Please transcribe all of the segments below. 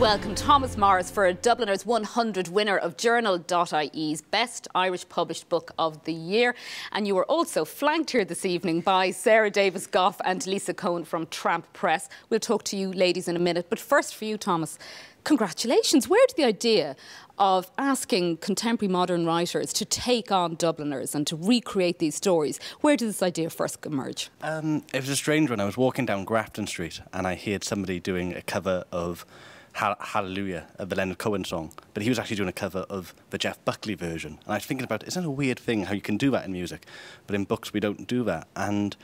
welcome Thomas Morris for a Dubliners 100 winner of TheJournal.ie's Best Irish-Published Book of the Year. And you were also flanked here this evening by Sarah Davis-Goff and Lisa Cohen from Tramp Press. We'll talk to you ladies in a minute. But first for you, Thomas, congratulations. Where did the idea of asking contemporary modern writers to take on Dubliners and to recreate these stories, where did this idea first emerge? It was a strange one. I was walking down Grafton Street and I heard somebody doing a cover of Hallelujah, the Leonard Cohen song, but he was actually doing a cover of the Jeff Buckley version. And I was thinking about, isn't it a weird thing how you can do that in music, but in books we don't do that? And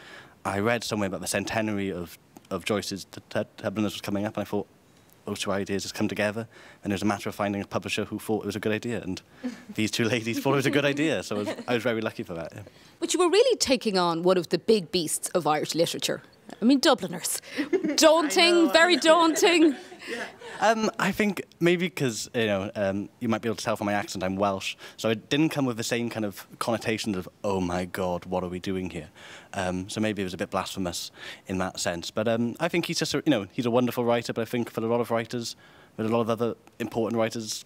I read somewhere about the centenary of Joyce's Dubliners was coming up, and I thought, those two ideas just come together, and it was a matter of finding a publisher who thought it was a good idea, and these two ladies thought it was a good idea, so I was very lucky for that. Yeah. But you were really taking on one of the big beasts of Irish literature. I mean, Dubliners. Daunting, very daunting. Yeah. I think maybe because, you might be able to tell from my accent I'm Welsh, so it didn't come with the same kind of connotations of, oh my God, what are we doing here? So maybe it was a bit blasphemous in that sense. But I think he's just, he's a wonderful writer, but I think for a lot of writers, with a lot of other important writers,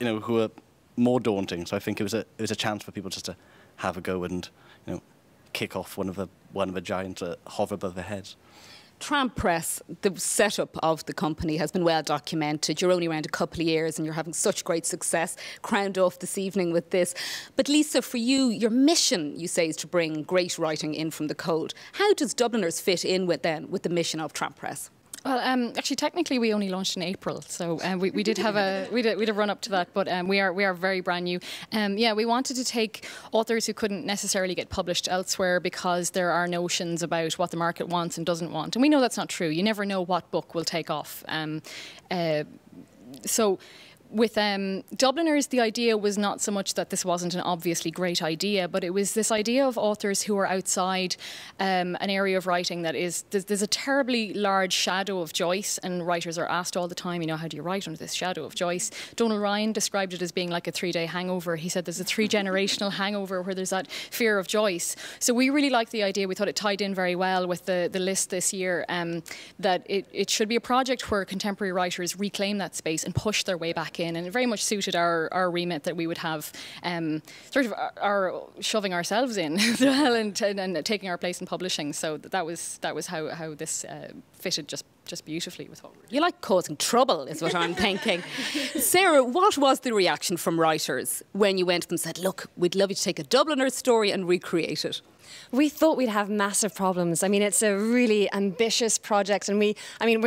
who are more daunting. So I think it was a chance for people just to have a go and, kick off one of the giants that hover above their heads. Tramp Press, the setup of the company has been well documented. You're only around a couple of years and you're having such great success, crowned off this evening with this. But Lisa, for you, your mission, you say, is to bring great writing in from the cold. How does Dubliners fit in with the mission of Tramp Press? Well, actually, technically, we only launched in April, so we did have a run up to that, but we are very brand new. Yeah, we wanted to take authors who couldn't necessarily get published elsewhere because there are notions about what the market wants and doesn't want, and we know that's not true. You never know what book will take off. So with Dubliners, the idea was not so much that this wasn't an obviously great idea, but it was this idea of authors who are outside an area of writing that is, there's a terribly large shadow of Joyce, and writers are asked all the time, how do you write under this shadow of Joyce? Donald Ryan described it as being like a 3-day hangover. He said there's a 3-generational hangover where there's that fear of Joyce. So we really liked the idea. We thought it tied in very well with the list this year, that it should be a project where contemporary writers reclaim that space and push their way back in, and it very much suited our remit that we would have sort of our shoving ourselves in as well, and taking our place in publishing. So that was how this fitted just beautifully with what we're doing. You like causing trouble, is what I'm thinking. Sarah, what was the reaction from writers when you went to them and said, look, we'd love you to take a Dubliners story and recreate it? We thought we'd have massive problems. I mean, it's a really ambitious project, and we're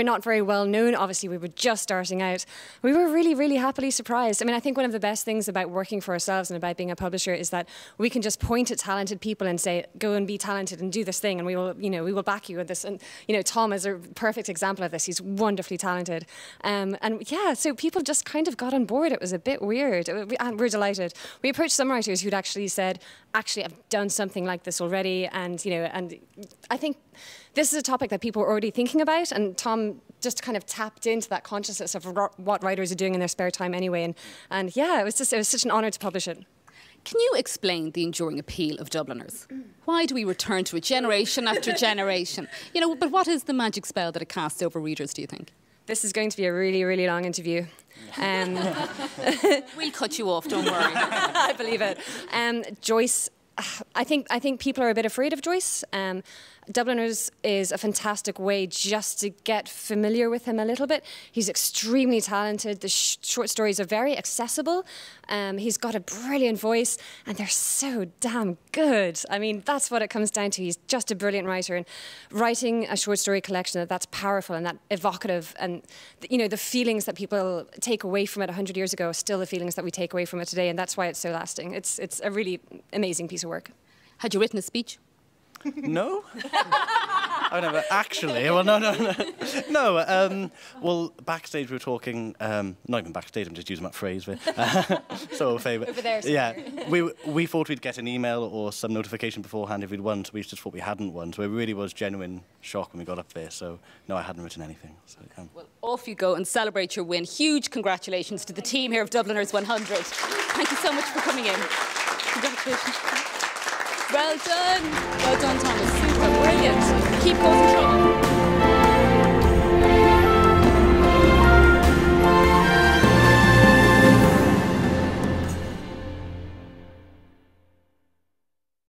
not very well known. Obviously, we were just starting out. We were really, really happily surprised. I mean, I think one of the best things about working for ourselves and about being a publisher is that we can just point at talented people and say, go and be talented and do this thing, and we will back you with this. And, Tom is a perfect example of this. He's wonderfully talented. And yeah, so people just kind of got on board. It was a bit weird. We're delighted. We approached some writers who'd actually said, actually, I've done something like this already, and I think this is a topic that people are already thinking about, and Tom just kind of tapped into that consciousness of what writers are doing in their spare time anyway, and yeah, it was such an honour to publish it. Can you explain the enduring appeal of Dubliners? Why do we return to it generation after generation? But what is the magic spell that it casts over readers, do you think? This is going to be a really, really long interview. We'll cut you off, don't worry. I believe it. Joyce, I think people are a bit afraid of Joyce. Dubliners is a fantastic way just to get familiar with him a little bit. He's extremely talented. The short stories are very accessible. He's got a brilliant voice, and they're so damn good. I mean, that's what it comes down to. He's just a brilliant writer, and writing a short story collection that's powerful and that evocative, and the feelings that people take away from it 100 years ago are still the feelings that we take away from it today, and that's why it's so lasting. It's a really amazing piece of work. Had you written a speech? No? I never actually. Well, no. Well, backstage we were talking. Not even backstage. I'm just using that phrase. So favourite. Over there. Yeah. We thought we'd get an email or some notification beforehand if we'd won. So we just thought we hadn't won. So it really was genuine shock when we got up there. So no, I hadn't written anything. So, Well, off you go and celebrate your win. Huge congratulations to the team here of Dubliners 100. Thank you so much for coming in. Congratulations. Well done, Thomas. Super brilliant. Keep going.